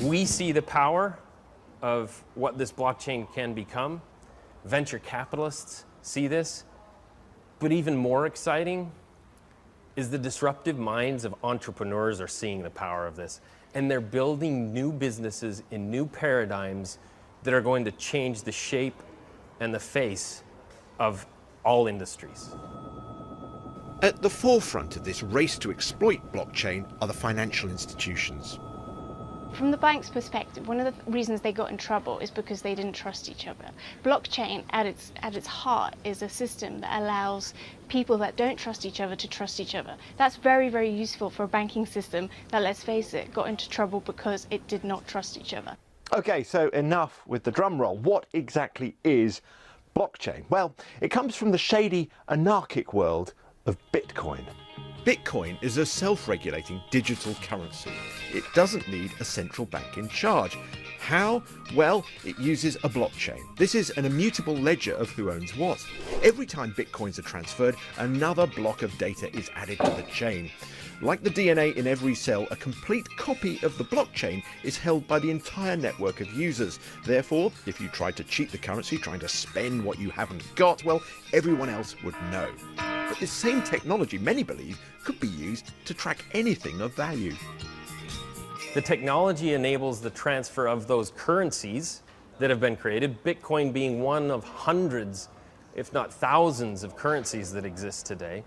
We see the power of what this blockchain can become. Venture capitalists see this. But even more exciting is the disruptive minds of entrepreneurs are seeing the power of this. And they're building new businesses in new paradigms that are going to change the shape and the face of all industries. At the forefront of this race to exploit blockchain are the financial institutions. From the bank's perspective, one of the reasons they got in trouble is because they didn't trust each other. Blockchain, at its heart, is a system that allows people that don't trust each other to trust each other. That's very, very useful for a banking system that, let's face it, got into trouble because it did not trust each other. Okay, so enough with the drum roll. What exactly is blockchain? Well, it comes from the shady, anarchic world of Bitcoin. Bitcoin is a self-regulating digital currency. It doesn't need a central bank in charge. How? Well, it uses a blockchain. This is an immutable ledger of who owns what. Every time Bitcoins are transferred, another block of data is added to the chain. Like the DNA in every cell, a complete copy of the blockchain is held by the entire network of users. Therefore, if you tried to cheat the currency, trying to spend what you haven't got, well, everyone else would know. But this same technology, many believe, could be used to track anything of value. The technology enables the transfer of those currencies that have been created, Bitcoin being one of hundreds, if not thousands, of currencies that exist today.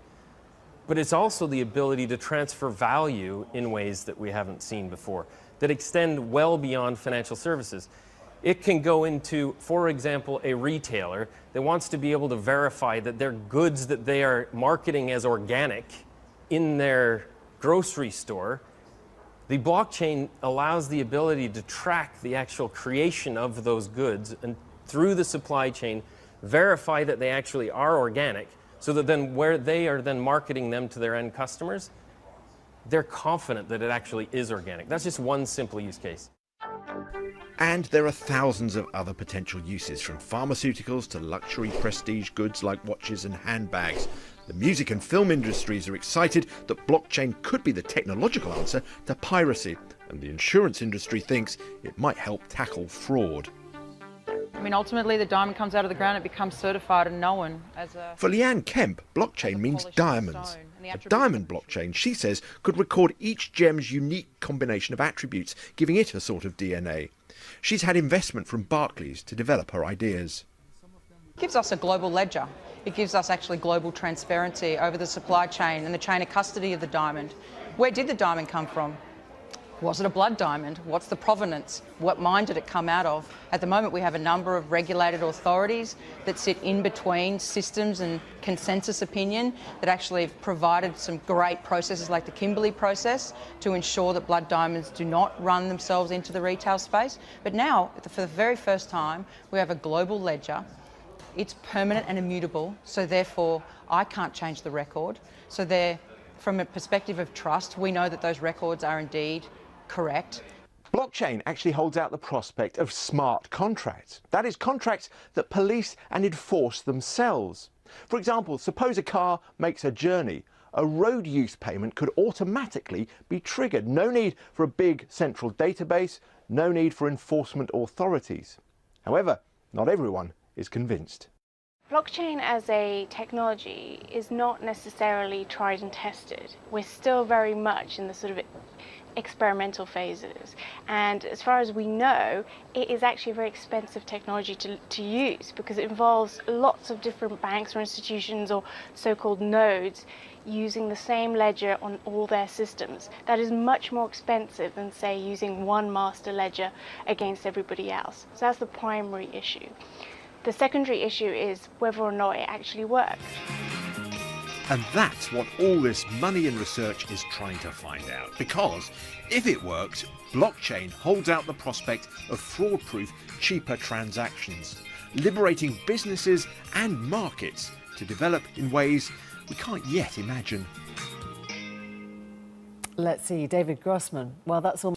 But it's also the ability to transfer value in ways that we haven't seen before, that extend well beyond financial services. It can go into, for example, a retailer that wants to be able to verify that their goods that they are marketing as organic in their grocery store. The blockchain allows the ability to track the actual creation of those goods and through the supply chain verify that they actually are organic, so that then where they are then marketing them to their end customers, they're confident that it actually is organic. That's just one simple use case. And there are thousands of other potential uses, from pharmaceuticals to luxury prestige goods like watches and handbags. The music and film industries are excited that blockchain could be the technological answer to piracy, and the insurance industry thinks it might help tackle fraud. I mean, ultimately the diamond comes out of the ground, it becomes certified and known as a... For Leanne Kemp, blockchain means diamonds. A diamond blockchain, she says, could record each gem's unique combination of attributes, giving it a sort of DNA. She's had investment from Barclays to develop her ideas. It gives us a global ledger. It gives us actually global transparency over the supply chain and the chain of custody of the diamond. Where did the diamond come from? Was it a blood diamond? What's the provenance? What mine did it come out of? At the moment, we have a number of regulated authorities that sit in between systems and consensus opinion that actually have provided some great processes like the Kimberley process to ensure that blood diamonds do not run themselves into the retail space. But now, for the very first time, we have a global ledger. It's permanent and immutable, so therefore I can't change the record. So from a perspective of trust, we know that those records are indeed correct. Blockchain actually holds out the prospect of smart contracts. That is, contracts that police and enforce themselves. For example, suppose a car makes a journey. A road use payment could automatically be triggered. No need for a big central database, no need for enforcement authorities. However, not everyone is convinced. Blockchain as a technology is not necessarily tried and tested. We're still very much in the sort of experimental phases, and as far as we know, it is actually a very expensive technology to use because it involves lots of different banks or institutions or so-called nodes using the same ledger on all their systems. That is much more expensive than, say, using one master ledger against everybody else. So that's the primary issue. The secondary issue is whether or not it actually works. And that's what all this money and research is trying to find out. Because if it works, blockchain holds out the prospect of fraud-proof, cheaper transactions, liberating businesses and markets to develop in ways we can't yet imagine. Let's see, David Grossman. Well, that's all.